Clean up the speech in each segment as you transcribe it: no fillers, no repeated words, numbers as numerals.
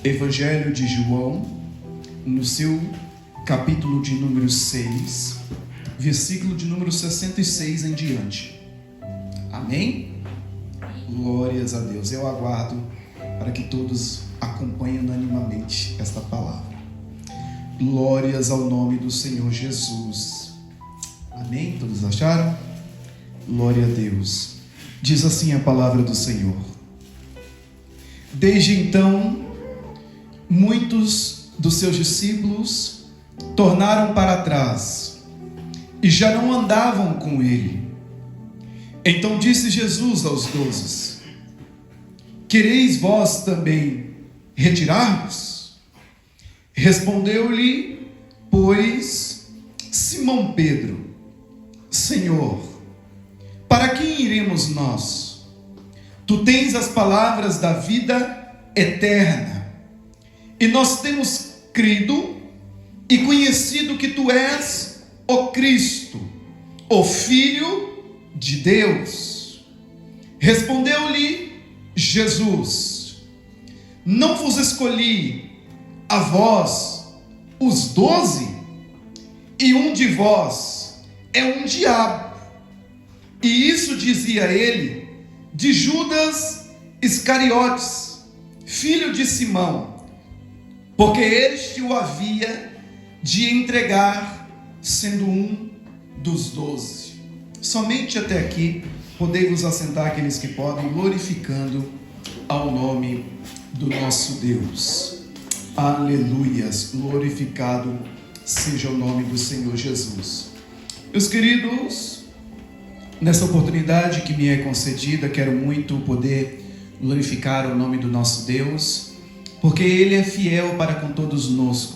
Evangelho de João, no seu capítulo de número 6, versículo de número 66 em diante. Amém? Glórias a Deus. Eu aguardo para que todos acompanhem unanimamente esta palavra. Glórias ao nome do Senhor Jesus. Amém? Todos acharam? Glória a Deus. Diz assim a palavra do Senhor: Desde então, muitos dos seus discípulos tornaram para trás e já não andavam com ele. Então disse Jesus aos 12: Quereis vós também retirar-vos? Respondeu-lhe, pois, Simão Pedro: Senhor, para quem iremos nós? Tu tens as palavras da vida eterna, e nós temos crido e conhecido que tu és o Cristo, o Filho de Deus. Respondeu-lhe Jesus: Não vos escolhi a vós os 12, e um de vós é um diabo. E isso dizia ele de Judas Iscariotes, filho de Simão, porque este o havia de entregar, sendo um dos 12. Somente até aqui, podei-vos assentar aqueles que podem, glorificando ao nome do nosso Deus. Aleluias, glorificado seja o nome do Senhor Jesus. Meus queridos, nessa oportunidade que me é concedida, quero muito poder glorificar o nome do nosso Deus, porque Ele é fiel para com todos nós.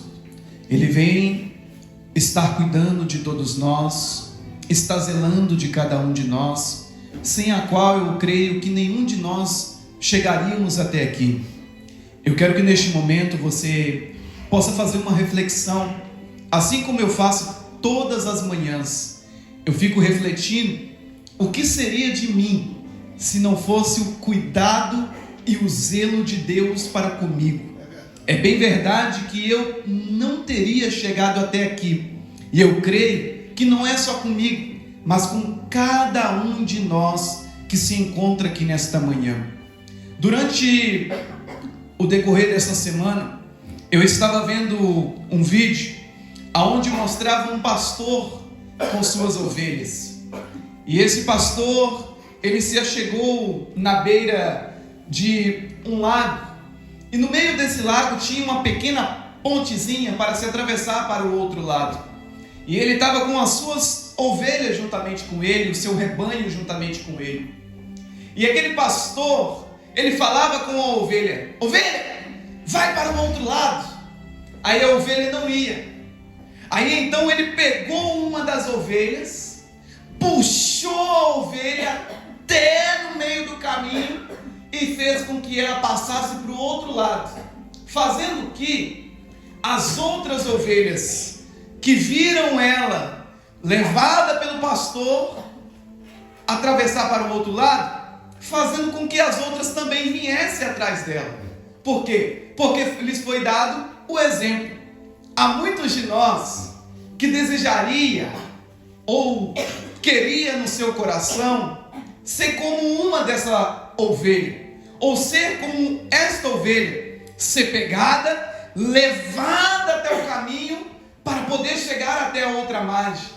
Ele vem estar cuidando de todos nós, está zelando de cada um de nós, sem a qual eu creio que nenhum de nós chegaríamos até aqui. Eu quero que neste momento você possa fazer uma reflexão, assim como eu faço todas as manhãs. Eu fico refletindo o que seria de mim se não fosse o cuidado e o zelo de Deus para comigo. É bem verdade que eu não teria chegado até aqui, e eu creio que não é só comigo, mas com cada um de nós que se encontra aqui nesta manhã. Durante o decorrer dessa semana, eu estava vendo um vídeo onde mostrava um pastor com suas ovelhas. E esse pastor, ele se achegou na beira de um lago, e no meio desse lago tinha uma pequena pontezinha para se atravessar para o outro lado. E ele estava com as suas ovelhas juntamente com ele, o seu rebanho juntamente com ele. E aquele pastor, ele falava com a ovelha: ovelha, vai para o outro lado. Aí a ovelha não ia. Aí então ele pegou uma das ovelhas, puxou a ovelha até no meio do caminho e fez com que ela passasse para o outro lado, fazendo que as outras ovelhas que viram ela levada pelo pastor atravessar para o outro lado, fazendo com que as outras também viessem atrás dela. Por quê? Porque lhes foi dado o exemplo. Há muitos de nós que desejaria ou queria no seu coração ser como uma dessa ovelha, ou ser como esta ovelha, ser pegada, levada até o caminho para poder chegar até a outra margem.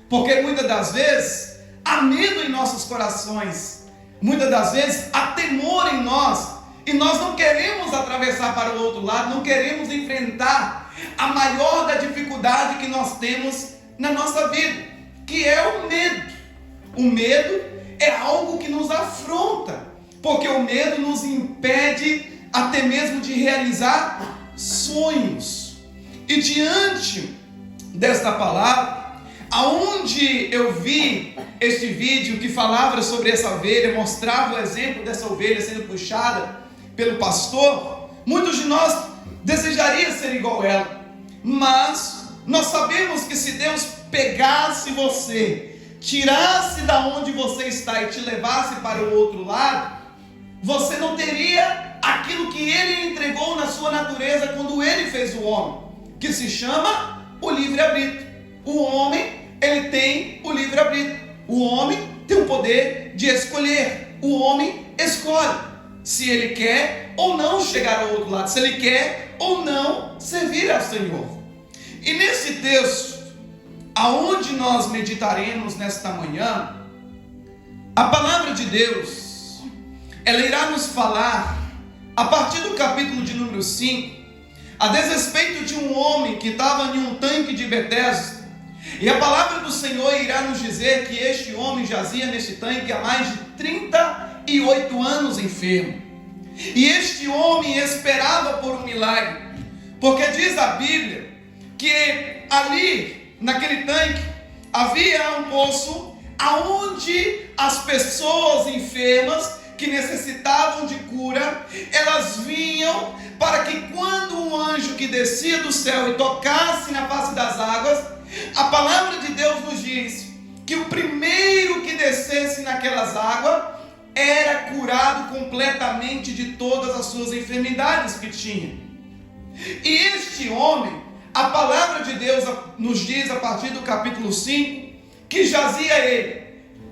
Porque muitas das vezes há medo em nossos corações, muitas das vezes há temor em nós, e nós não queremos atravessar para o outro lado, não queremos enfrentar a maior da dificuldade que nós temos na nossa vida, que é o medo. O medo é algo que nos afronta, porque o medo nos impede até mesmo de realizar sonhos. E diante desta palavra, aonde eu vi este vídeo que falava sobre essa ovelha, mostrava o exemplo dessa ovelha sendo puxada pelo pastor, muitos de nós desejariam ser igual a ela, mas nós sabemos que se Deus pegasse você, tirasse da onde você está e te levasse para o outro lado, você não teria aquele aquilo que ele entregou na sua natureza quando ele fez o homem, que se chama o livre-arbítrio. O homem, ele tem o livre-arbítrio. O homem tem o poder de escolher. O homem escolhe se ele quer ou não chegar ao outro lado, se ele quer ou não servir ao Senhor. E nesse texto, aonde nós meditaremos nesta manhã, a palavra de Deus, ela irá nos falar, a partir do capítulo de número 5, a desrespeito de um homem que estava em um tanque de Betesda. E a palavra do Senhor irá nos dizer que este homem jazia neste tanque há mais de 38 anos enfermo. E este homem esperava por um milagre, porque diz a Bíblia que ali, naquele tanque, havia um poço aonde as pessoas enfermas que necessitavam de cura, elas vinham para que quando um anjo que descia do céu e tocasse na face das águas, a palavra de Deus nos diz que o primeiro que descesse naquelas águas era curado completamente de todas as suas enfermidades que tinha. E este homem, a palavra de Deus nos diz a partir do capítulo 5, que jazia ele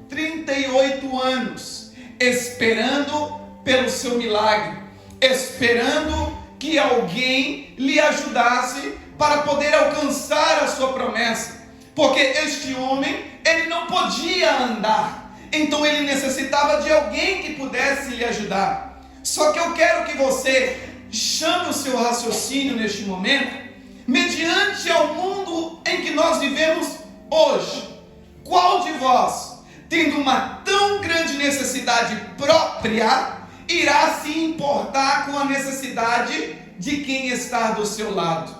38 anos, esperando pelo seu milagre, esperando que alguém lhe ajudasse para poder alcançar a sua promessa, porque este homem, ele não podia andar, então ele necessitava de alguém que pudesse lhe ajudar. Só que eu quero que você chame o seu raciocínio neste momento, mediante ao mundo em que nós vivemos hoje. Qual de vós, tendo uma tão grande necessidade própria, irá se importar com a necessidade de quem está do seu lado?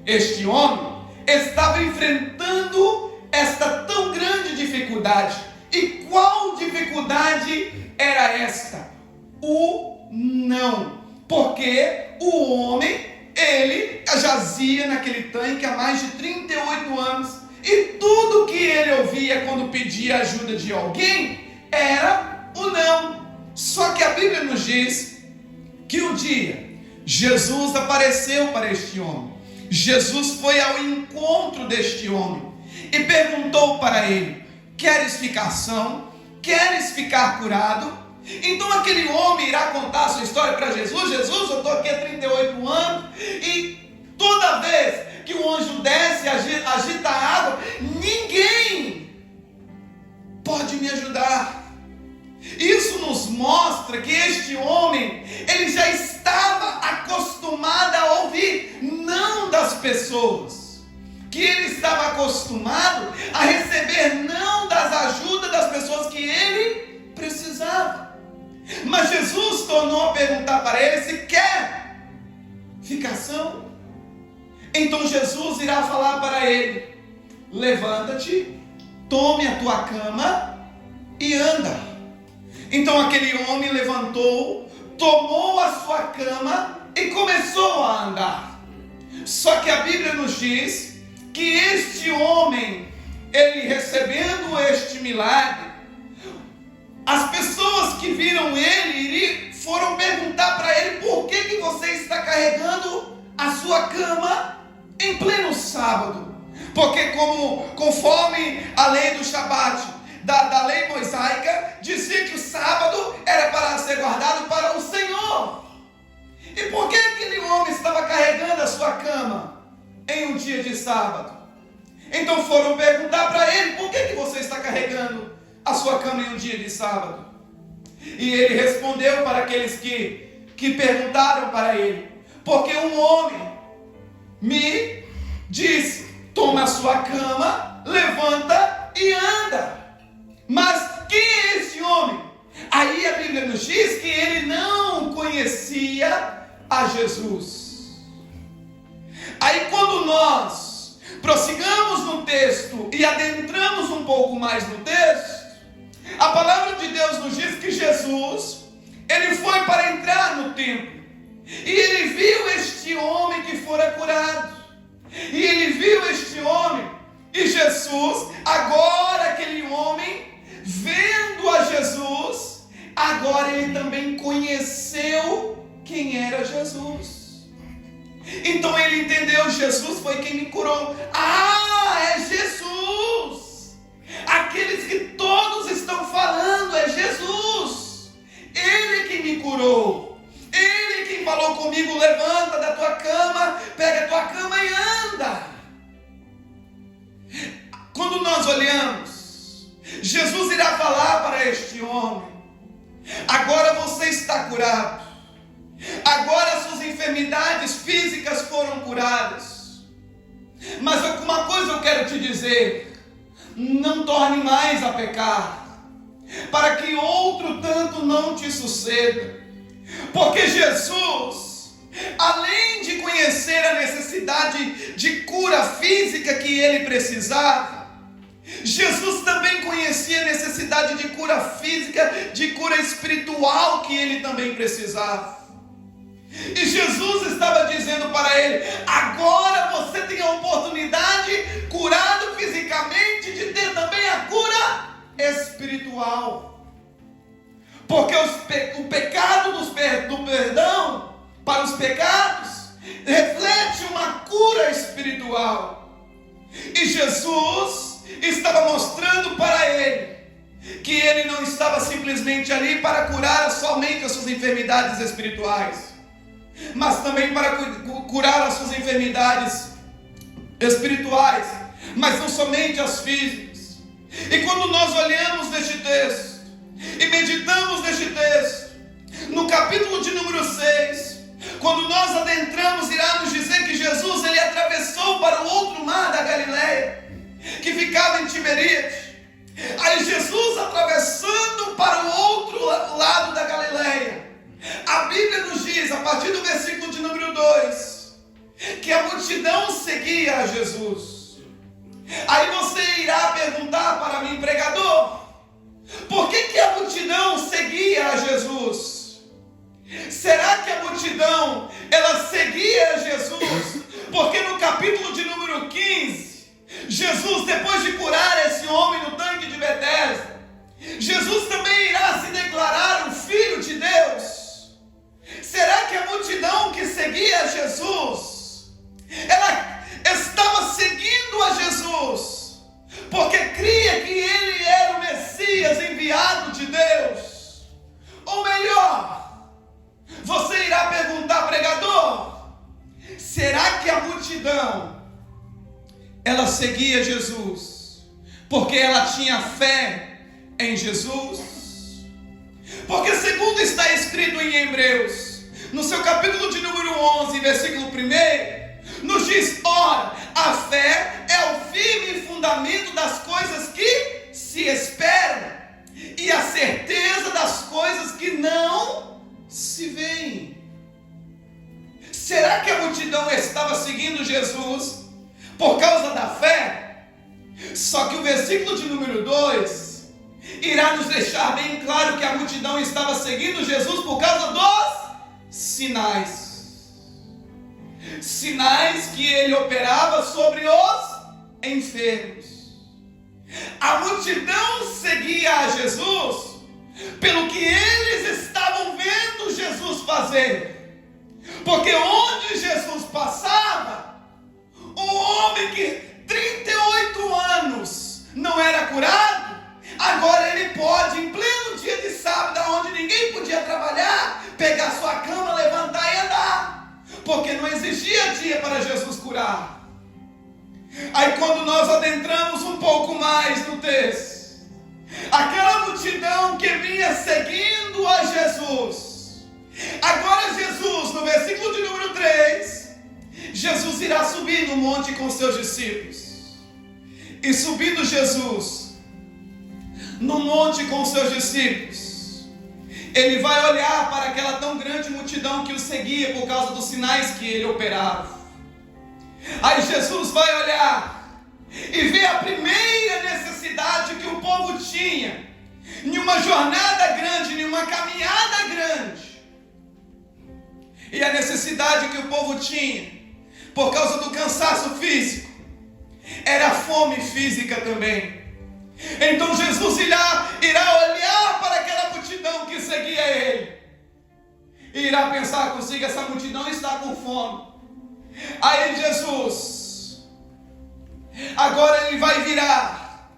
Este homem estava enfrentando esta tão grande dificuldade. E qual dificuldade era esta? O não. Porque o homem, ele jazia naquele tanque há mais de 38 anos. E tudo que ele ouvia quando pedia ajuda de alguém era o não. Só que a Bíblia nos diz que um dia Jesus apareceu para este homem. Jesus foi ao encontro deste homem e perguntou para ele: queres ficar são? Queres ficar curado? Então aquele homem irá contar a sua história para Jesus. Jesus, eu estou aqui há 38 anos e toda vez que o anjo desce e agita a água, ninguém pode me ajudar. Isso nos mostra que este homem, ele já estava acostumado a ouvir não das pessoas, que ele estava acostumado a receber não das ajudas das pessoas que ele precisava. Mas Jesus tornou a perguntar para ele se quer ficar são. Então Jesus irá falar para ele: levanta-te, tome a tua cama e anda. Então aquele homem levantou, tomou a sua cama e começou a andar. Só que a Bíblia nos diz que este homem, ele recebendo este milagre, as pessoas que viram ele foram perguntar para ele: por que você está carregando a sua cama em pleno sábado? Porque conforme a lei do Shabat, da lei mosaica, dizia que o sábado era para ser guardado para o Senhor. E por que aquele homem estava carregando a sua cama em um dia de sábado? Então foram perguntar para ele: por que você está carregando a sua cama em um dia de sábado? E ele respondeu para aqueles que perguntaram para ele: porque um homem me disse: toma a sua cama, levanta e anda. Mas quem é esse homem? Aí a Bíblia nos diz que ele não conhecia a Jesus. Aí quando nós prossigamos no texto e adentramos um pouco mais no texto, a palavra de Deus nos diz que Jesus, ele foi para entrar no templo, e ele viu este homem que fora curado, e ele viu este homem, e Jesus, agora aquele homem, vendo a Jesus, agora ele também conheceu quem quem era Jesus. Então ele entendeu, Jesus foi quem me curou. É Jesus. Aqueles que todos estão falando, é Jesus. Ele que me curou. Ele quem falou comigo, levanta da tua cama, pega a tua cama e anda. Quando nós olhamos, Jesus irá falar para este homem: agora você está curado. Agora suas enfermidades físicas foram curadas. Mas uma coisa eu quero te dizer: não torne mais a pecar, para que outro tanto não te suceda. Porque Jesus, além de conhecer a necessidade de cura física que ele precisava, Jesus também conhecia a necessidade de cura física, de cura espiritual que ele também precisava. E Jesus estava dizendo para ele: agora você tem a oportunidade, curado fisicamente, de ter também a cura espiritual. Porque o pecado do perdão para os pecados reflete uma cura espiritual. E Jesus estava mostrando para ele que ele não estava simplesmente ali para curar somente as suas enfermidades espirituais, mas também para curar as suas enfermidades espirituais, mas não somente as físicas. E quando nós olhamos neste texto e meditamos neste texto, no capítulo de número 6, quando nós adentramos, irá nos dizer que Jesus ele atravessou para o outro mar da Galileia, que ficava em Tiberíades. Aí Jesus atravessando para o outro lado da Galileia, a Bíblia nos diz, a partir do versículo de número 2, que a multidão seguia a Jesus. Aí você irá perguntar para mim: pregador, por que a multidão seguia a Jesus? Será que a multidão ela seguia a Jesus porque no capítulo de número 15, Jesus, depois de curar esse homem no tanque de Betesda, Jesus também irá se declarar o Filho de Deus? Será que a multidão que seguia a Jesus, ela estava seguindo a Jesus porque cria que ele era o Messias enviado de Deus? Ou melhor, você irá perguntar: pregador, será que a multidão ela seguia Jesus porque ela tinha fé em Jesus? Porque segundo está escrito em Hebreus, no seu capítulo de número 11, versículo 1, nos diz: ora, a fé é o firme fundamento das coisas que se esperam e a certeza das coisas que não se veem. Será que a multidão estava seguindo Jesus por causa da fé? Só que o versículo de número 2 irá nos deixar bem claro que a multidão estava seguindo Jesus por causa dos sinais. Sinais que ele operava sobre os enfermos. A multidão seguia a Jesus pelo que eles estavam vendo Jesus fazer. Porque onde Jesus passava, um homem que 38 anos não era curado, agora ele pode, em pleno dia de sábado, onde ninguém podia trabalhar, pegar sua cama, levantar e andar, porque não exigia dia para Jesus curar. Aí quando nós adentramos um pouco mais no texto, aquela multidão que vinha seguindo a Jesus, agora Jesus, no versículo de número 3, Jesus irá subir no monte com seus discípulos. E subindo Jesus no monte com seus discípulos, ele vai olhar para aquela tão grande multidão que o seguia por causa dos sinais que ele operava. Aí Jesus vai olhar e ver a primeira necessidade que o povo tinha em uma jornada grande, em uma caminhada grande. E a necessidade que o povo tinha por causa do cansaço físico era a fome física também. Então Jesus irá olhar para aquela multidão que seguia ele irá pensar consigo: essa multidão está com fome. Aí Jesus, agora ele vai virar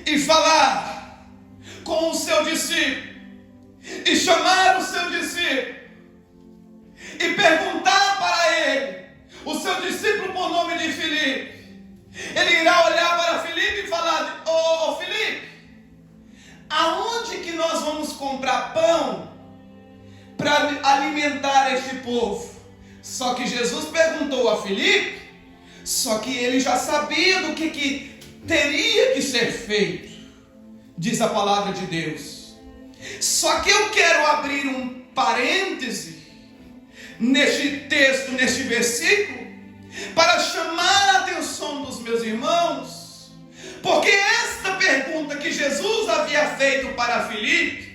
e falar com o seu discípulo, e chamar o seu discípulo, e perguntar para ele, o seu discípulo por nome de Filipe. Ele irá olhar para Filipe e falar: ô Filipe, aonde que nós vamos comprar pão para alimentar este povo? Só que Jesus perguntou a Filipe, só que ele já sabia do que teria que ser feito, diz a palavra de Deus. Só que eu quero abrir um parêntese neste texto, neste versículo, para chamar a atenção dos meus irmãos, porque esta pergunta que Jesus havia feito para Filipe,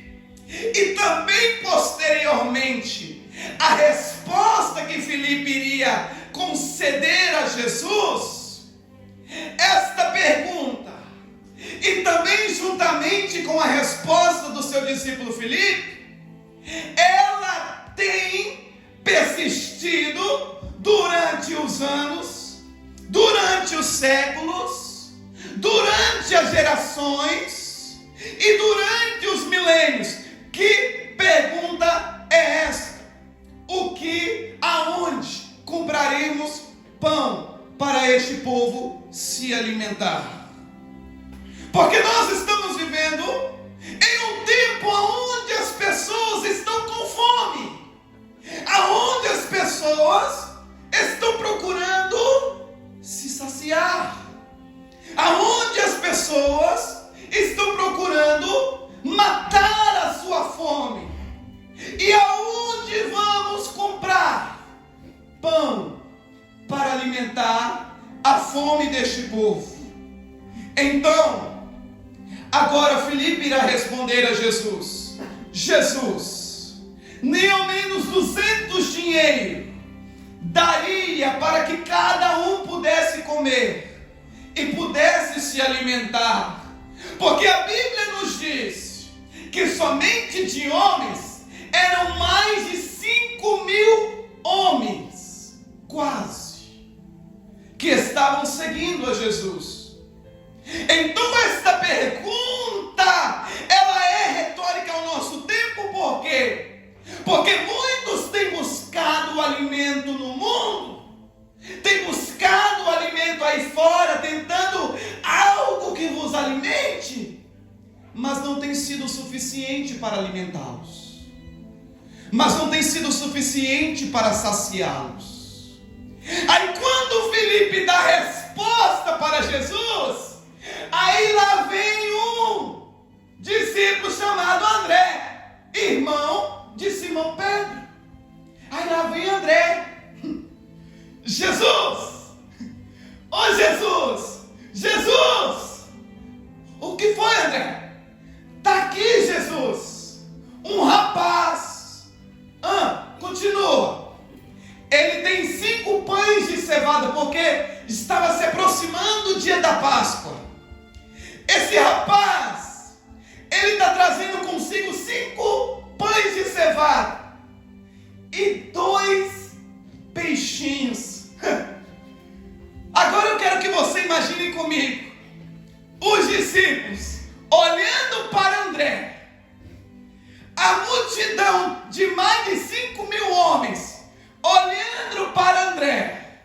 e também posteriormente a resposta que Filipe iria conceder a Jesus, esta pergunta, e também juntamente com a resposta do seu discípulo Filipe, ela tem persistido durante os anos, durante os séculos, durante as gerações e durante os milênios. Que pergunta é esta? Aonde compraremos pão para este povo se alimentar? Porque nós estamos vivendo em um tempo onde as pessoas estão com fome, aonde as pessoas estão procurando se saciar, aonde as pessoas estão procurando matar a sua fome. E aonde vamos comprar pão para alimentar a fome deste povo? Então, agora Filipe irá responder a Jesus: Jesus, nem ao menos 200 dinheiro daria para que cada um pudesse comer e pudesse se alimentar, porque a Bíblia nos diz que somente de homens eram mais de 5.000 homens, quase, que estavam seguindo a Jesus. Então esta pergunta, ela é retórica ao nosso tempo. Por quê? Porque muitos têm buscado o alimento no mundo, têm buscado o alimento aí fora, tentando algo que vos alimente, mas não tem sido suficiente para alimentá-los, mas não tem sido suficiente para saciá-los. Aí quando Filipe dá resposta para Jesus, aí lá vem um discípulo chamado André, irmão de Simão Pedro. Aí lá vem André: Jesus, ô Jesus, Jesus, o que foi, André? Está aqui, Jesus, um rapaz. Continua. Ele tem 5 pães de cevada, porque estava se aproximando o dia da Páscoa. Esse rapaz, ele está trazendo consigo 5 pães de cevada e 2 peixinhos. Agora eu quero que você imagine comigo os discípulos olhando para André, a multidão de mais de 5.000 homens olhando para André.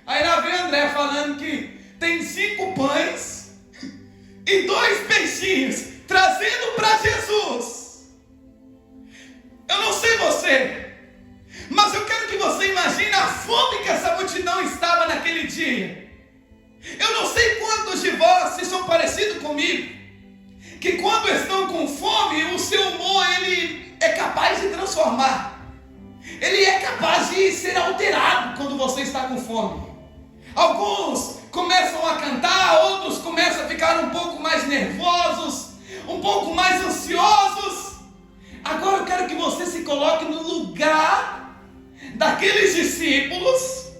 Aí lá vem André falando que tem 5 pães e 2 peixinhos, trazendo para Jesus. Eu não sei você, mas eu quero que você imagine a fome que essa multidão estava naquele dia. Eu não sei quantos de vós são parecidos comigo, que quando estão com fome, o seu humor ele é capaz de transformar. Ele é capaz de ser alterado quando você está com fome. Alguns começam a cantar, outros começam a ficar um pouco mais nervosos, um pouco mais ansiosos. Agora eu quero que você se coloque no lugar daqueles discípulos,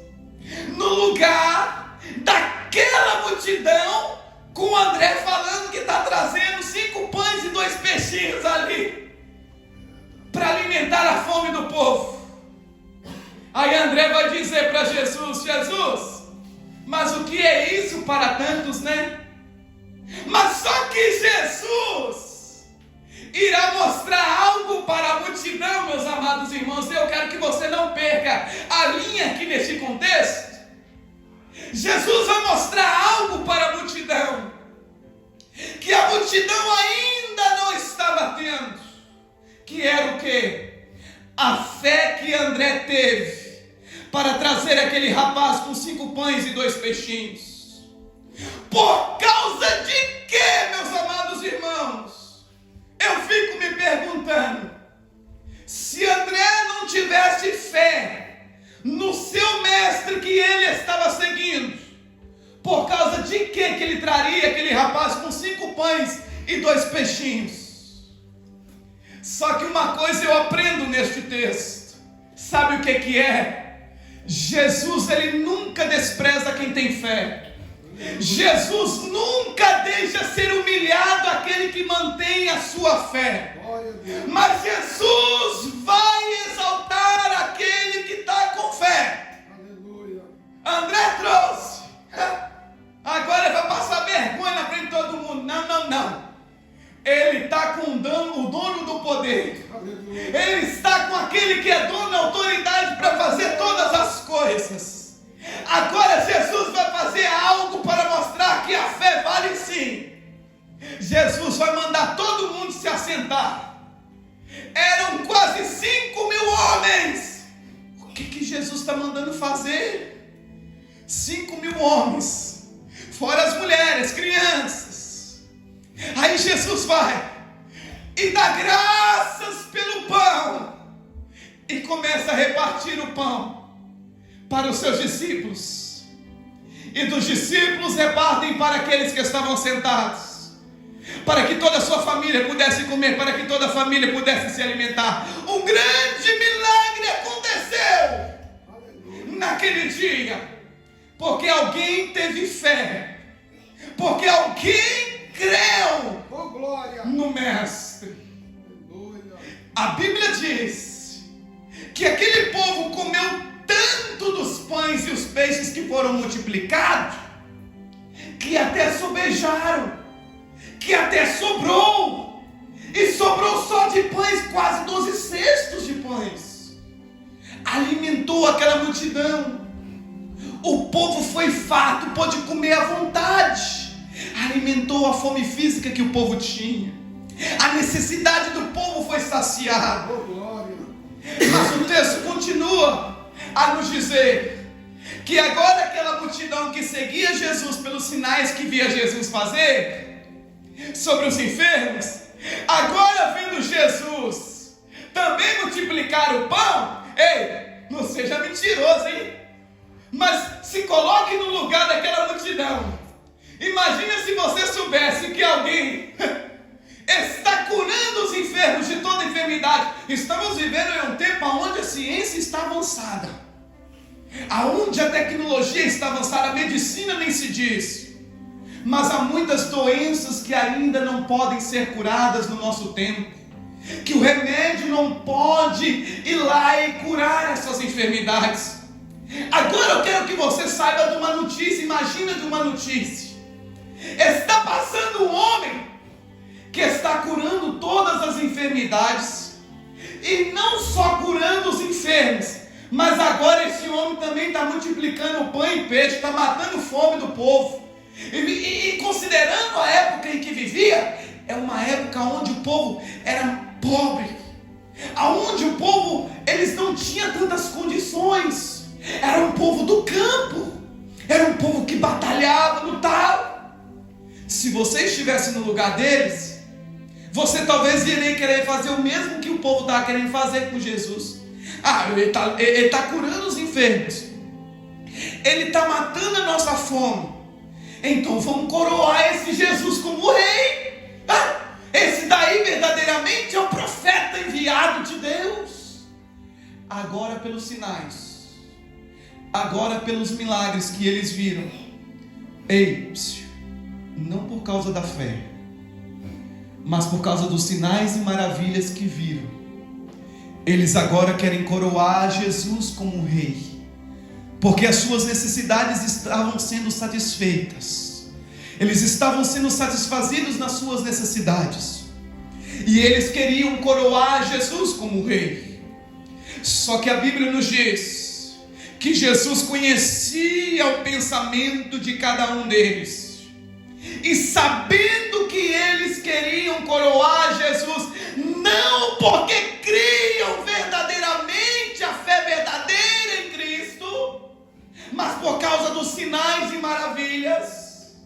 no lugar daquela multidão, com o André falando que está trazendo 5 pães e 2 peixinhos ali para alimentar a fome do Aí André vai dizer para Jesus: Jesus, mas o que é isso para tantos, né? Mas só que Jesus irá mostrar algo para a multidão, meus amados irmãos. Eu quero que você não perca a linha aqui neste contexto. Jesus vai mostrar algo para a multidão que a multidão ainda não estava tendo, que era o quê? A fé que André teve para trazer aquele rapaz com 5 pães e 2 peixinhos. Por causa de quê, meus amados irmãos? Eu fico me perguntando, se André não tivesse fé no seu mestre que ele estava seguindo, por causa de que ele traria aquele rapaz com 5 pães e 2 peixinhos? Só que uma coisa eu aprendo neste texto, sabe o que é? Jesus, ele nunca despreza quem tem fé. Jesus nunca deixa ser humilhado aquele que mantém a sua fé. Mas Jesus vai exaltar aquele que está com fé. André trouxe, agora vai passar vergonha na frente de todo mundo. Não. Ele está com o dono do poder. Ele está com aquele que é dono da autoridade para fazer todas as coisas. Agora Jesus vai fazer algo para mostrar que a fé vale sim. Jesus vai mandar todo mundo se assentar. Eram quase 5.000 homens. O que Jesus está mandando fazer? 5.000 homens, fora as mulheres, crianças. Aí Jesus vai e dá graças pelo pão e começa a repartir o pão para os seus discípulos, e dos discípulos repartem para aqueles que estavam sentados, para que toda a sua família pudesse comer, para que toda a família pudesse se alimentar. Um grande milagre aconteceu naquele dia, porque alguém teve fé, porque alguém creu no mestre. A Bíblia diz que aquele povo comeu tanto dos pães e os peixes que foram multiplicados, que até sobejaram, que até sobrou, e sobrou só de pães, quase 12 cestos de pães. Alimentou aquela multidão. O povo foi farto, pôde comer à vontade, alimentou a fome física que o povo tinha, a necessidade do povo foi saciada. Mas o texto continua a nos dizer que agora aquela multidão que seguia Jesus pelos sinais que via Jesus fazer sobre os enfermos, agora vendo Jesus também multiplicar o pão. Ei, não seja mentiroso, hein? Mas se coloque no lugar daquela multidão. Imagina se você soubesse que alguém está curando os enfermos de toda enfermidade. Estamos vivendo em um tempo onde a ciência está avançada, aonde a tecnologia está avançada, a medicina nem se diz. Mas há muitas doenças que ainda não podem ser curadas no nosso tempo, que o remédio não pode ir lá e curar essas enfermidades. Agora eu quero que você saiba de uma notícia. Imagina de uma notícia. Está passando um homem que está curando todas as enfermidades, e não só curando os enfermos, mas agora esse homem também está multiplicando pão e peixe, está matando fome do povo. E considerando a época em que vivia, é uma época onde o povo era pobre, aonde o povo, eles não tinham tantas condições, era um povo do campo, era um povo que batalhava, lutava. Se você estivesse no lugar deles, você talvez iria querer fazer o mesmo que o povo estava querendo fazer com Jesus. Ele está curando os enfermos, ele está matando a nossa fome, então vamos coroar esse Jesus como rei. Esse daí verdadeiramente é o profeta enviado de Deus. Agora pelos sinais, agora pelos milagres que eles viram, não por causa da fé, mas por causa dos sinais e maravilhas que viram, Eles agora querem coroar Jesus como rei, porque as suas necessidades estavam sendo satisfeitas. Eles estavam sendo satisfazidos nas suas necessidades, e eles queriam coroar Jesus como rei. Só que a Bíblia nos diz que Jesus conhecia o pensamento de cada um deles, e sabendo que eles queriam coroar Jesus, não porque criam verdadeiramente a fé verdadeira em Cristo, mas por causa dos sinais e maravilhas,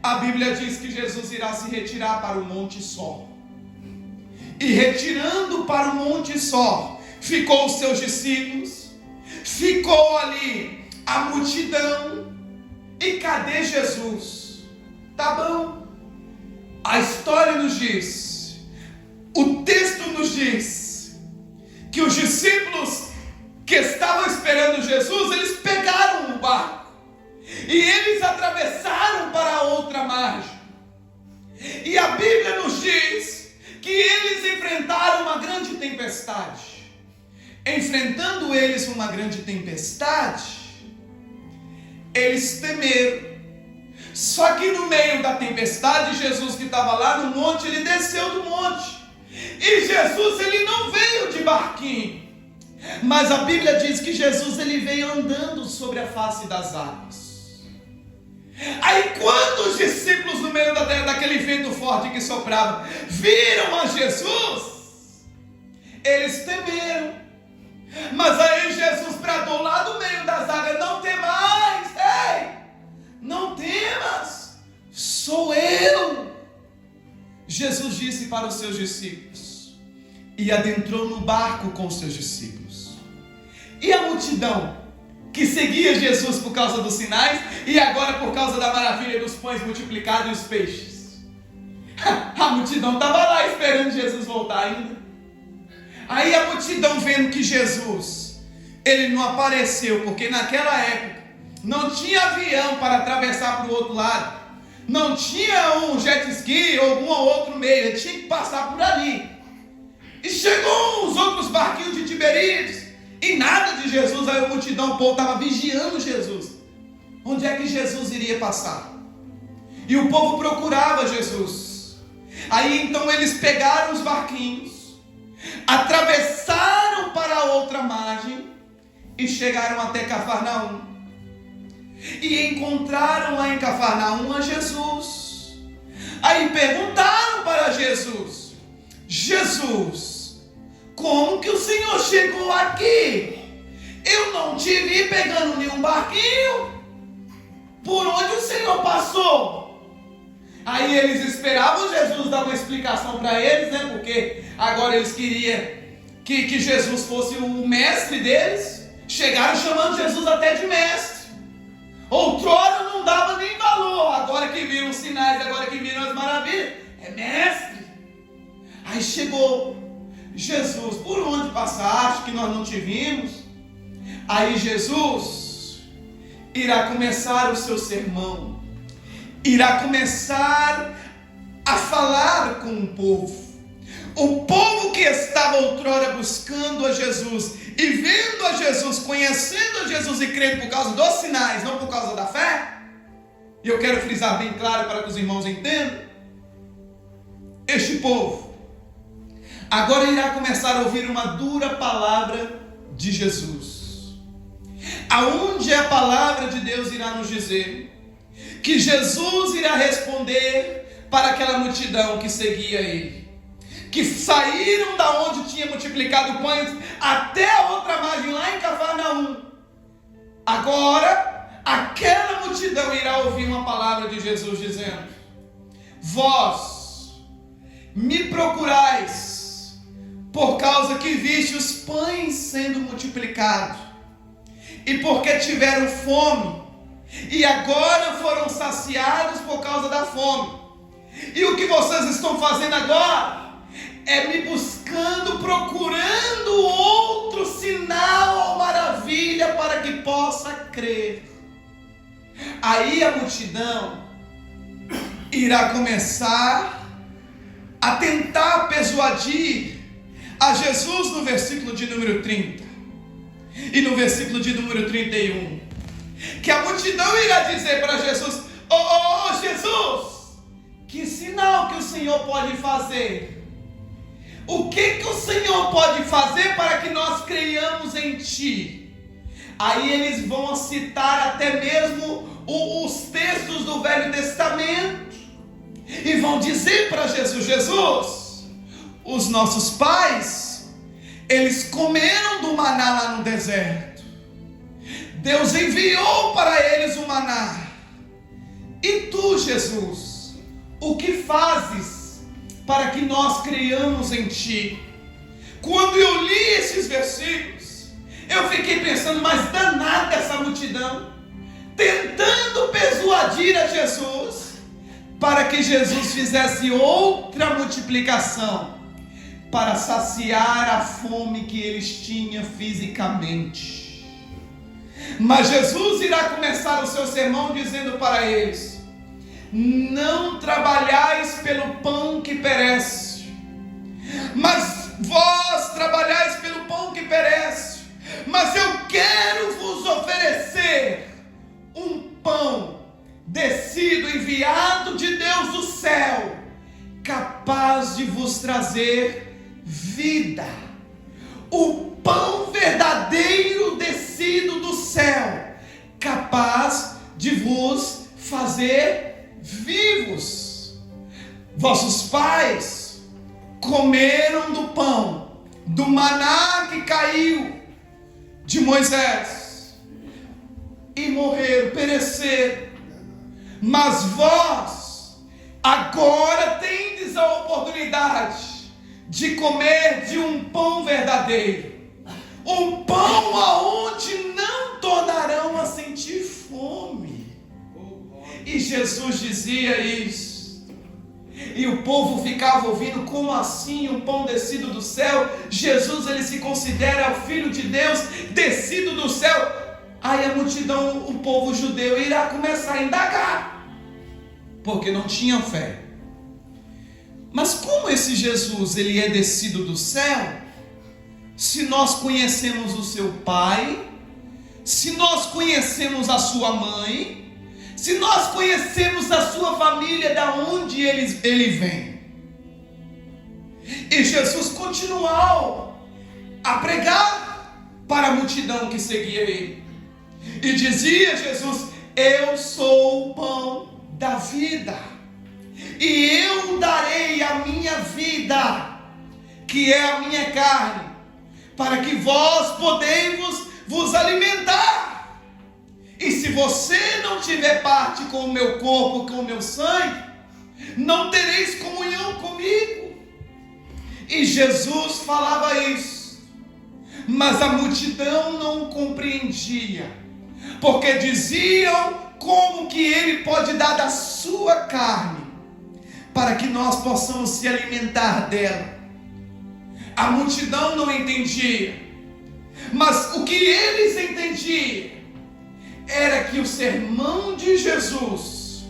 a Bíblia diz que Jesus irá se retirar para o Monte Só. E retirando para o Monte Só, ficou os seus discípulos, ficou ali a multidão. E cadê Jesus? Tá bom, a história nos diz, o texto nos diz, que os discípulos que estavam esperando Jesus, eles pegaram o barco, e eles atravessaram para a outra margem. E a Bíblia nos diz que eles enfrentaram uma grande tempestade. Enfrentando eles uma grande tempestade, eles temeram. Só que no meio da tempestade, Jesus, que estava lá no monte, ele desceu do monte. E Jesus, ele não veio de barquinho, mas a Bíblia diz que Jesus, ele veio andando sobre a face das águas. Aí quando os discípulos, no meio daquele vento forte que soprava, viram a Jesus, eles temeram. Mas aí Jesus bradou lá do meio das águas: não temais, ei, não temas, sou eu. Jesus disse para os seus discípulos, e adentrou no barco com os seus discípulos. E a multidão que seguia Jesus por causa dos sinais, e agora por causa da maravilha dos pães multiplicados e os peixes, a multidão estava lá esperando Jesus voltar ainda. Aí a multidão, vendo que Jesus, ele não apareceu, porque naquela época não tinha avião para atravessar para o outro lado, não tinha um jet ski ou algum outro meio, ele tinha que passar por ali. E chegou os outros barquinhos de Tiberíades, e nada de Jesus. Aí a multidão, o povo estava vigiando Jesus, onde é que Jesus iria passar, e o povo procurava Jesus. Aí então eles pegaram os barquinhos, atravessaram para a outra margem e chegaram até Cafarnaum, e encontraram lá em Cafarnaum a Jesus. Aí perguntaram para Jesus: Jesus, como que o Senhor chegou aqui? Eu não te vi pegando nenhum barquinho. Por onde o Senhor passou? Aí eles esperavam Jesus dar uma explicação para eles, né? Porque agora eles queriam que Jesus fosse o mestre deles. Chegaram chamando Jesus até de mestre. Outrora não dava nem valor, agora que viram os sinais, agora que viram as maravilhas, é mestre. Aí chegou Jesus: por onde passaste que nós não te vimos? Aí Jesus irá começar o seu sermão, irá começar a falar com o povo. O povo que estava outrora buscando a Jesus e vendo a Jesus, conhecendo a Jesus e crendo por causa dos sinais, não por causa da fé. E eu quero frisar bem claro para que os irmãos entendam. Este povo agora irá começar a ouvir uma dura palavra de Jesus, aonde a palavra de Deus irá nos dizer que Jesus irá responder para aquela multidão que seguia ele, que saíram da onde tinha multiplicado pães até a outra margem lá em Cafarnaum. Agora aquela multidão irá ouvir uma palavra de Jesus dizendo: vós me procurais por causa que viste os pães sendo multiplicados, e porque tiveram fome, e agora foram saciados por causa da fome. E o que vocês estão fazendo agora é me buscando, procurando outro sinal ou maravilha para que possa crer. Aí a multidão irá começar a tentar persuadir a Jesus no versículo de número 30 e no versículo de número 31, que a multidão irá dizer para Jesus: oh Jesus, que sinal que o Senhor pode fazer? O que o Senhor pode fazer para que nós creiamos em Ti? Aí eles vão citar até mesmo os textos do Velho Testamento e vão dizer para Jesus: Jesus, os nossos pais, eles comeram do maná lá no deserto. Deus enviou para eles o maná. E tu, Jesus, o que fazes para que nós creiamos em Ti? Quando eu li esses versículos, eu fiquei pensando, mas danada essa multidão, tentando persuadir a Jesus, para que Jesus fizesse outra multiplicação, para saciar a fome que eles tinham fisicamente. Mas Jesus irá começar o seu sermão dizendo para eles: não trabalhais pelo pão que perece, mas vós trabalhais pelo pão que perece. Mas eu quero vos oferecer um pão descido, enviado de Deus do céu, capaz de vos trazer vida. O pão verdadeiro descido do céu, capaz de vos fazer vivos. Vossos pais comeram do pão, do maná que caiu de Moisés, e morreram, pereceram. Mas vós agora tendes a oportunidade de comer de um pão verdadeiro, um pão aonde não tornarão a sentir fome. E Jesus dizia isso, e o povo ficava ouvindo: como assim um pão descido do céu? Jesus, ele se considera o Filho de Deus descido do céu. Aí a multidão, o povo judeu, irá começar a indagar, porque não tinham fé. Mas como esse Jesus, ele é descido do céu, se nós conhecemos o seu pai, se nós conhecemos a sua mãe, se nós conhecemos a sua família, da onde ele vem? E Jesus continuou a pregar para a multidão que seguia ele, e dizia Jesus: eu sou o pão da vida, e eu darei a minha vida, que é a minha carne, para que vós podeis vos alimentar. E se você não tiver parte com o meu corpo, com o meu sangue, não tereis comunhão comigo. E Jesus falava isso, mas a multidão não compreendia, porque diziam: como que ele pode dar da sua carne para que nós possamos se alimentar dela? A multidão não entendia, mas o que eles entendiam era que o sermão de Jesus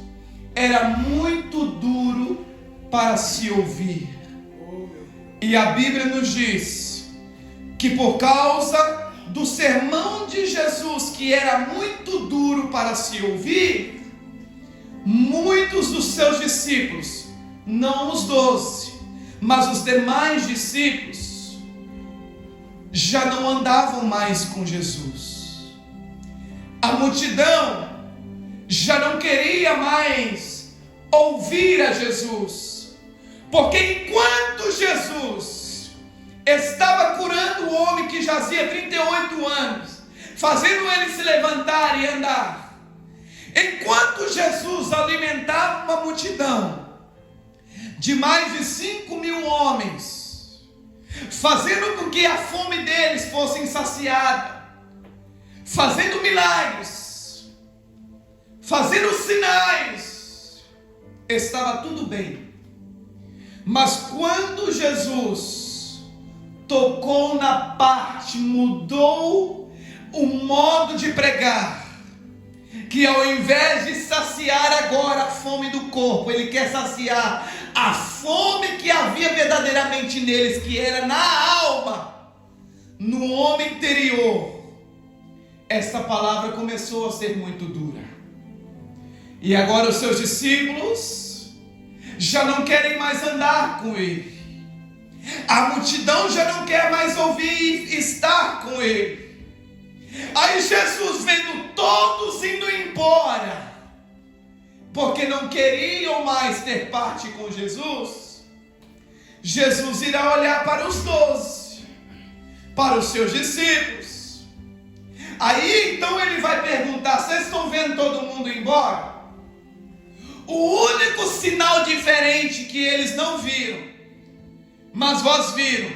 era muito duro para se ouvir. E a Bíblia nos diz que por causa do sermão de Jesus, que era muito duro para se ouvir, muitos dos seus discípulos, não os 12, mas os demais discípulos, já não andavam mais com Jesus. A multidão já não queria mais ouvir a Jesus, porque enquanto Jesus estava curando o homem que jazia 38 anos, fazendo ele se levantar e andar, enquanto Jesus alimentava uma multidão de mais de 5.000 homens, fazendo com que a fome deles fosse saciada, fazendo milagres, fazendo sinais, estava tudo bem. Mas quando Jesus tocou na parte, mudou o modo de pregar, que ao invés de saciar agora a fome do corpo, ele quer saciar a fome que havia verdadeiramente neles, que era na alma, no homem interior, essa palavra começou a ser muito dura. E agora os seus discípulos já não querem mais andar com ele. A multidão já não quer mais ouvir e estar com ele. Aí Jesus, vendo todos indo embora, porque não queriam mais ter parte com Jesus, Jesus irá olhar para os 12, para os seus discípulos. Aí então ele vai perguntar: vocês estão vendo todo mundo embora? O único sinal diferente que eles não viram, mas vós viram,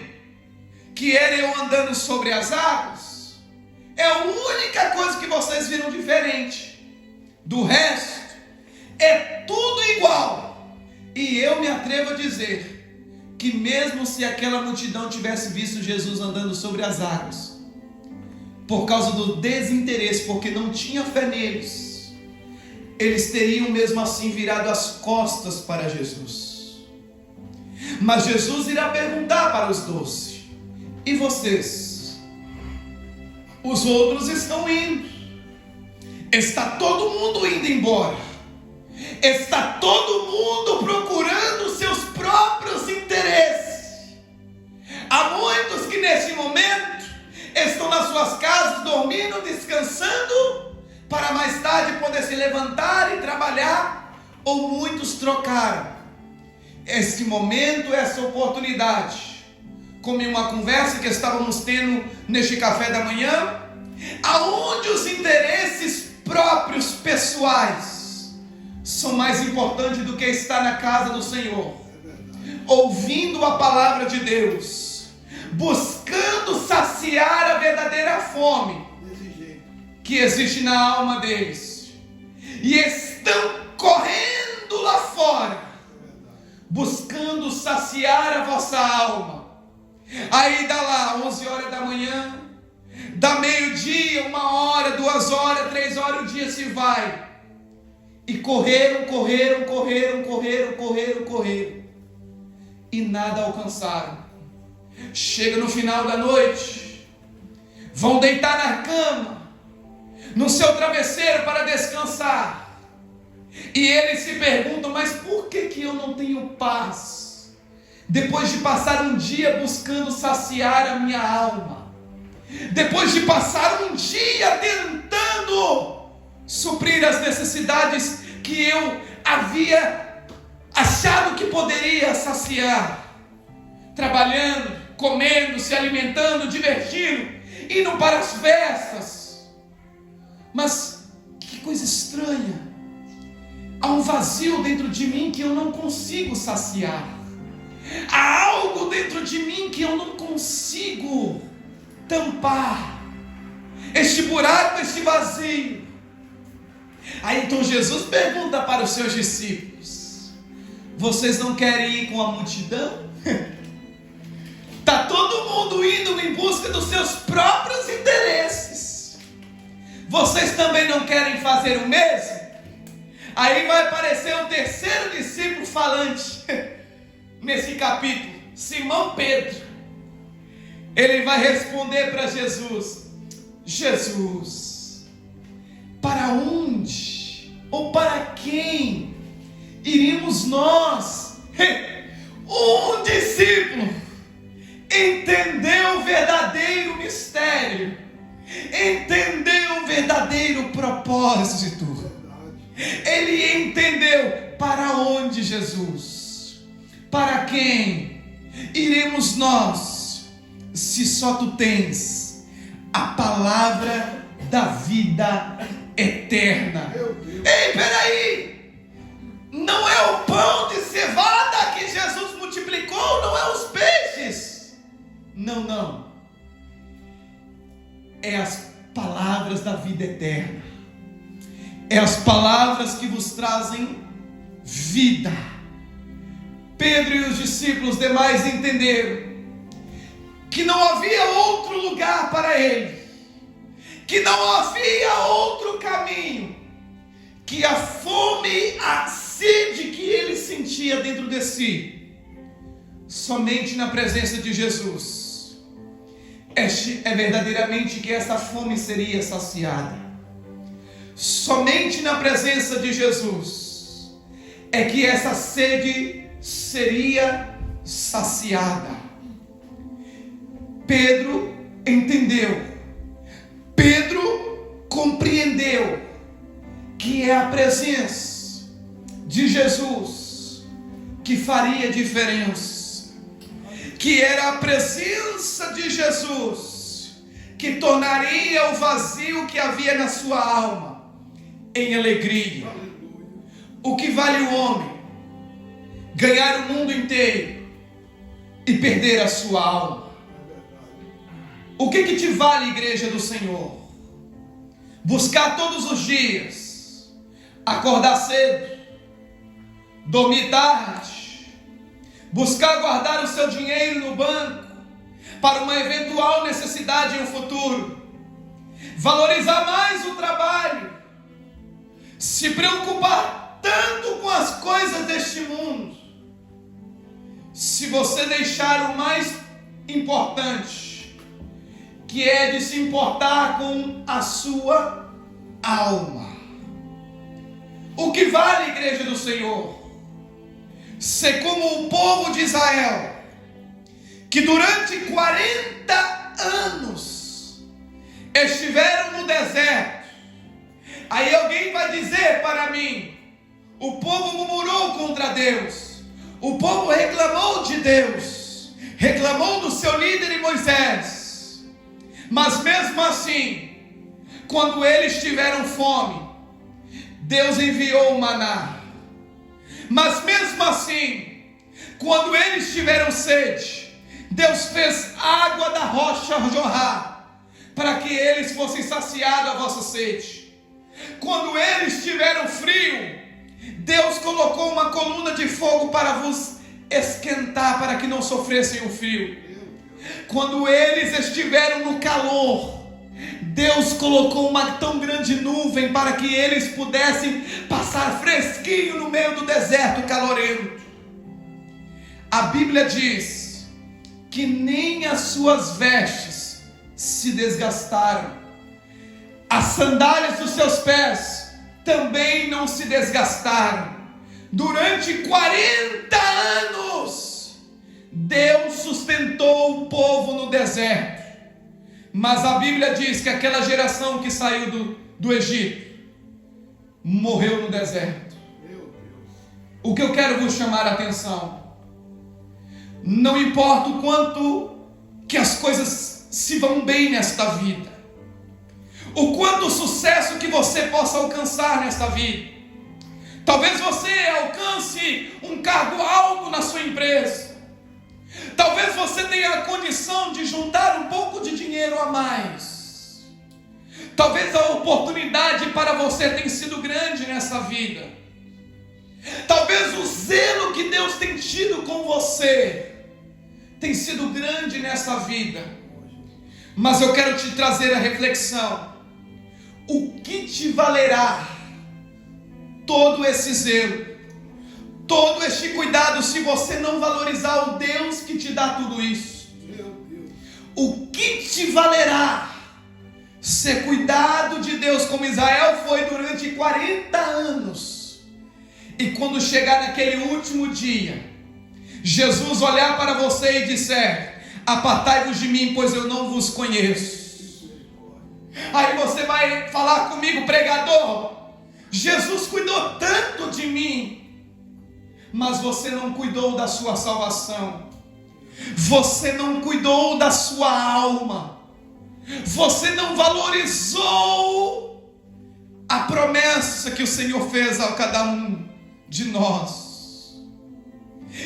que era eu andando sobre as águas, é a única coisa que vocês viram diferente. Do resto, é tudo igual. E eu me atrevo a dizer que mesmo se aquela multidão tivesse visto Jesus andando sobre as águas, por causa do desinteresse, porque não tinha fé neles, eles teriam mesmo assim virado as costas para Jesus. Mas Jesus irá perguntar para os 12: e vocês? Os outros estão indo, está todo mundo indo embora, está todo mundo procurando seus próprios interesses. Há muitos que neste momento estão nas suas casas dormindo, descansando, para mais tarde poder se levantar e trabalhar, ou muitos trocaram este momento, essa oportunidade, como em uma conversa que estávamos tendo neste café da manhã, aonde os interesses próprios pessoais são mais importantes do que estar na casa do Senhor, ouvindo a palavra de Deus, buscando saciar a verdadeira fome que existe na alma deles, e estão correndo lá fora, buscando saciar a vossa alma. Aí dá lá 11 horas da manhã, dá meio-dia, 1 hora, 2 horas, 3 horas, o dia se vai, e correram, e nada alcançaram. Chega no final da noite, vão deitar na cama, no seu travesseiro para descansar, e eles se perguntam: mas por que eu não tenho paz, depois de passar um dia buscando saciar a minha alma, depois de passar um dia tentando suprir as necessidades que eu havia achado que poderia saciar, trabalhando, comendo, se alimentando, divertindo, indo para as festas. Mas que coisa estranha, há um vazio dentro de mim que eu não consigo saciar, há algo dentro de mim que eu não consigo tampar, este buraco, este vazio. Aí então Jesus pergunta para os seus discípulos: vocês não querem ir com a multidão? Está todo mundo indo em busca dos seus próprios interesses, vocês também não querem fazer o mesmo? Aí vai aparecer o terceiro discípulo falante nesse capítulo, Simão Pedro. Ele vai responder para Jesus: Jesus, para onde ou para quem iríamos nós? Um discípulo entendeu o verdadeiro mistério, entendeu o verdadeiro propósito. Ele entendeu: para onde, Jesus? Para quem iremos nós, se só tu tens a palavra da vida eterna? Ei, peraí! Não é o pão de cevada que Jesus multiplicou, não é os peixes. Não. É as palavras da vida eterna. É as palavras que vos trazem vida. Pedro e os discípulos demais entenderam que não havia outro lugar para ele, que não havia outro caminho, que a fome, a sede que ele sentia dentro de si, somente na presença de Jesus, é verdadeiramente que essa fome seria saciada. Somente na presença de Jesus é que essa sede seria saciada. Pedro entendeu, Pedro compreendeu que é a presença de Jesus que faria diferença, que era a presença de Jesus que tornaria o vazio que havia na sua alma em alegria. O que vale o homem ganhar o mundo inteiro e perder a sua alma? O que te vale, igreja do Senhor? Buscar todos os dias, acordar cedo, dormir tarde, buscar guardar o seu dinheiro no banco para uma eventual necessidade em um futuro, valorizar mais o trabalho, se preocupar tanto com as coisas deste mundo. Se você deixar o mais importante, que é de se importar com a sua alma. O que vale, igreja do Senhor? Ser como o povo de Israel, que durante 40 anos estiveram no deserto. Aí alguém vai dizer para mim: o povo murmurou contra Deus, o povo reclamou de Deus, reclamou do seu líder Moisés. Mas mesmo assim, quando eles tiveram fome, Deus enviou o maná. Mas mesmo assim, quando eles tiveram sede, Deus fez água da rocha jorrar, para que eles fossem saciados a vossa sede. Quando eles tiveram frio, Deus colocou uma coluna de fogo para vos esquentar, para que não sofressem o frio. Quando eles estiveram no calor, Deus colocou uma tão grande nuvem para que eles pudessem passar fresquinho no meio do deserto calorento. A Bíblia diz que nem as suas vestes se desgastaram, as sandálias dos seus pés também não se desgastaram. Durante 40 anos, Deus sustentou o povo no deserto. Mas a Bíblia diz que aquela geração que saiu do Egito morreu no deserto. O que eu quero vos chamar a atenção: não importa o quanto que as coisas se vão bem nesta vida, o quanto sucesso que você possa alcançar nesta vida. Talvez você alcance um cargo alto na sua empresa. Talvez você tenha a condição de juntar um pouco de dinheiro a mais. Talvez a oportunidade para você tenha sido grande nessa vida. Talvez o zelo que Deus tem tido com você tem sido grande nessa vida. Mas eu quero te trazer a reflexão: o que te valerá todo esse zelo, todo este cuidado, se você não valorizar o Deus que te dá tudo isso? O que te valerá ser cuidado de Deus como Israel foi durante 40 anos, e quando chegar naquele último dia, Jesus olhar para você e disser: apartai-vos de mim, pois eu não vos conheço. Aí você vai falar comigo: pregador, Jesus cuidou tanto de mim, mas você não cuidou da sua salvação, você não cuidou da sua alma, você não valorizou a promessa que o Senhor fez a cada um de nós.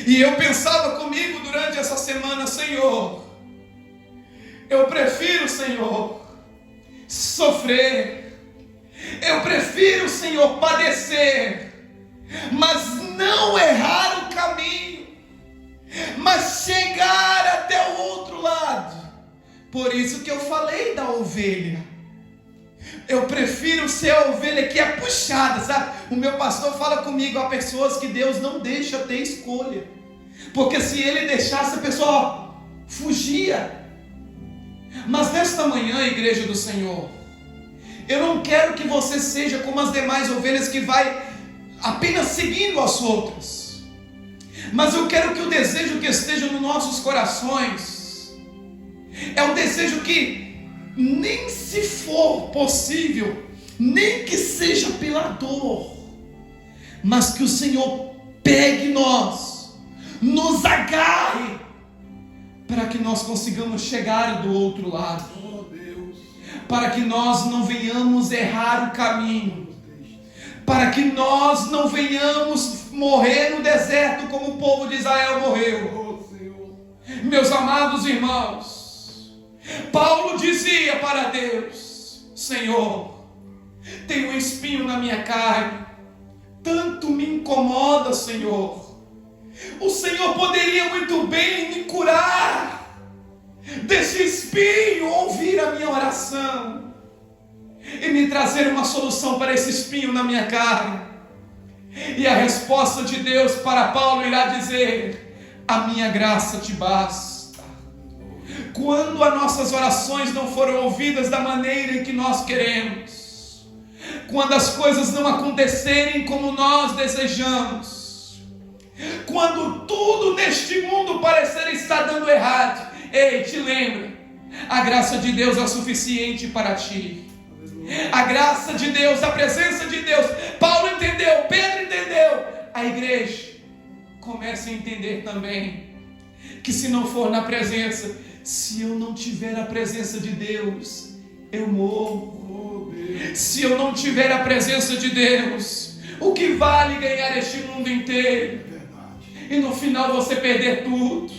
E eu pensava comigo durante essa semana: Senhor, eu prefiro, Senhor, sofrer, eu prefiro, Senhor, padecer, mas não errar o caminho, mas chegar até o outro lado. Por isso que eu falei da ovelha. Eu prefiro ser a ovelha que é puxada, sabe? O meu pastor fala comigo, há pessoas que Deus não deixa ter escolha, porque se Ele deixasse, a pessoa fugia. Mas nesta manhã, igreja do Senhor, eu não quero que você seja como as demais ovelhas que vai apenas seguindo as outras, mas eu quero que o desejo que esteja nos nossos corações é um desejo que, nem se for possível, nem que seja pela dor, mas que o Senhor pegue nós, nos agarre, para que nós consigamos chegar do outro lado, para que nós não venhamos errar o caminho, para que nós não venhamos morrer no deserto como o povo de Israel morreu. Meus amados irmãos, Paulo dizia para Deus: Senhor, tem um espinho na minha carne, tanto me incomoda, Senhor. O Senhor poderia muito bem me curar desse espinho, ouvir a minha oração e me trazer uma solução para esse espinho na minha carne. E a resposta de Deus para Paulo irá dizer: a minha graça te basta. Quando as nossas orações não foram ouvidas da maneira em que nós queremos, quando as coisas não acontecerem como nós desejamos, quando tudo neste mundo parecer estar dando errado, ei, te lembra, a graça de Deus é o suficiente para ti. A graça de Deus, a presença de Deus. Paulo entendeu, Pedro entendeu, a igreja começa a entender também que se não for na presença, se eu não tiver a presença de Deus, eu morro. Se eu não tiver a presença de Deus, o que vale ganhar este mundo inteiro e no final você perder tudo?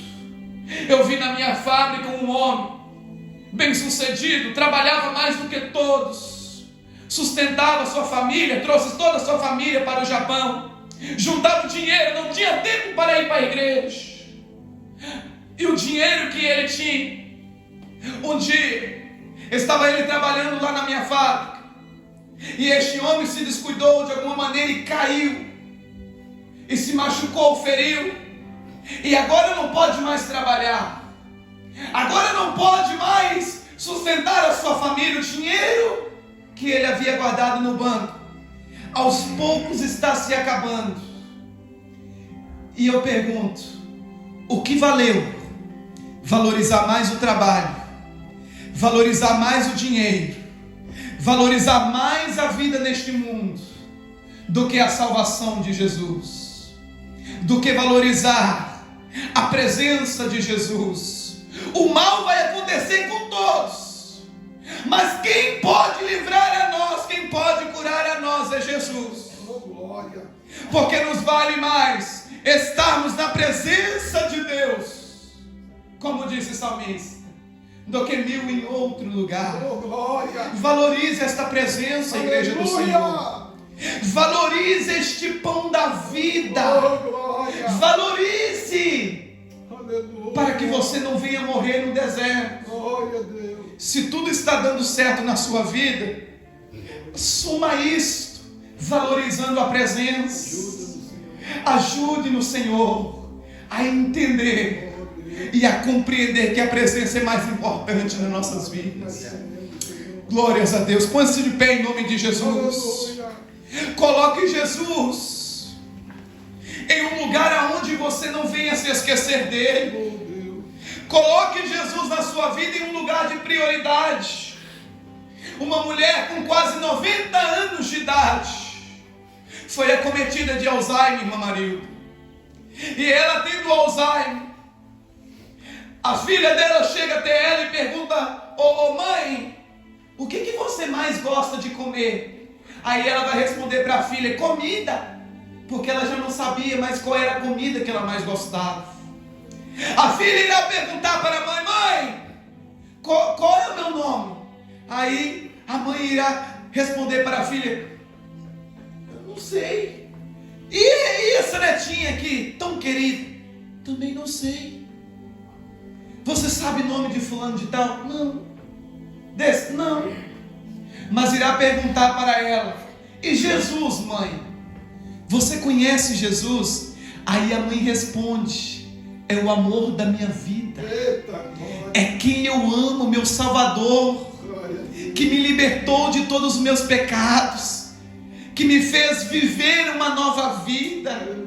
Eu vi na minha fábrica um homem bem sucedido, trabalhava mais do que todos, sustentava sua família, trouxe toda a sua família para o Japão, juntava dinheiro, não tinha tempo para ir para a igreja. E o dinheiro que ele tinha, um dia estava ele trabalhando lá na minha fábrica, e este homem se descuidou de alguma maneira e caiu, e se machucou, feriu, e agora não pode mais trabalhar, agora não pode mais sustentar a sua família. O dinheiro que ele havia guardado no banco, aos poucos está se acabando. E eu pergunto: o que valeu valorizar mais o trabalho, valorizar mais o dinheiro, valorizar mais a vida neste mundo, do que a salvação de Jesus, do que valorizar a presença de Jesus? O mal vai acontecer com todos, mas quem pode livrar a nós, quem pode curar a nós é Jesus. Porque nos vale mais estarmos na presença de Deus, como disse o salmista, do que 1000 em outro lugar. Valorize esta presença, igreja do Senhor. Valorize este pão da vida. Valorize, para que você não venha morrer no deserto. Se tudo está dando certo na sua vida, suma isto, valorizando a presença. Ajude no Senhor a entender e a compreender que a presença é mais importante nas nossas vidas. Glórias a Deus. Põe-se de pé em nome de Jesus. Coloque Jesus em um lugar aonde você não venha se esquecer dele. Coloque Jesus na sua vida em um lugar de prioridade. Uma mulher com quase 90 anos de idade foi acometida de Alzheimer, irmã Marilda. E ela tendo Alzheimer, a filha dela chega até ela e pergunta: ô mãe, o que você mais gosta de comer? Aí ela vai responder para a filha: comida, porque ela já não sabia mais qual era a comida que ela mais gostava. A filha irá perguntar para a mãe: mãe, qual é o meu nome? Aí a mãe irá responder para a filha: eu não sei. E essa netinha aqui, tão querida? Também não sei. Você sabe o nome de fulano de tal? Não. Desse? Não. mas irá perguntar para ela: e Jesus, mãe? Você conhece Jesus? Aí a mãe responde: é o amor da minha vida, é quem eu amo, meu Salvador, que me libertou de todos os meus pecados, que me fez viver uma nova vida.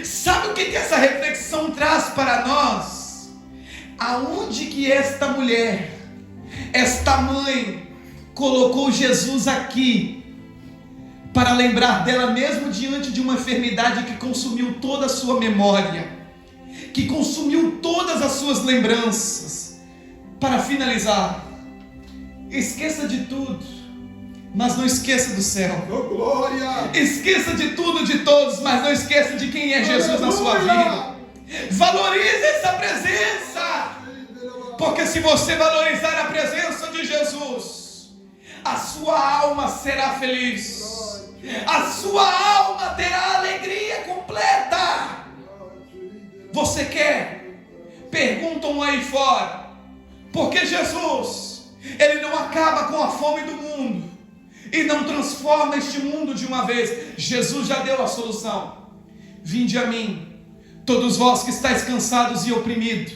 Sabe o que essa reflexão traz para nós? Aonde que esta mulher, esta mãe, colocou Jesus aqui para lembrar dela, mesmo diante de uma enfermidade que consumiu toda a sua memória, que consumiu todas as suas lembranças. Para finalizar, esqueça de tudo, mas não esqueça do céu. Esqueça de tudo, de todos, mas não esqueça de quem é Jesus na sua vida. Valorize essa presença, porque se você valorizar a presença de Jesus, a sua alma será feliz, a sua alma terá alegria completa. Você quer? Perguntam aí fora, porque Jesus, Ele não acaba com a fome do mundo e não transforma este mundo de uma vez. Jesus já deu a solução: vinde a mim, todos vós que estáis cansados e oprimidos,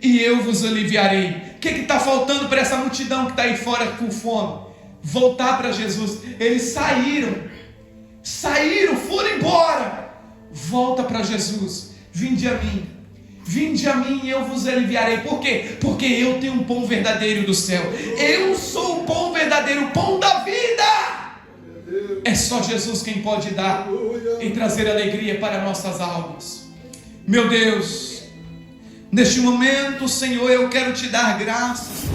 e eu vos aliviarei. O que está faltando para essa multidão que está aí fora com fome? Voltar para Jesus. Eles saíram, foram embora. Volta para Jesus. Vinde a mim e eu vos aliviarei. Por quê? Porque eu tenho um pão verdadeiro do céu. Eu sou o pão verdadeiro, o pão da vida. É só Jesus quem pode dar e trazer alegria para nossas almas. Meu Deus, neste momento, Senhor, eu quero te dar graças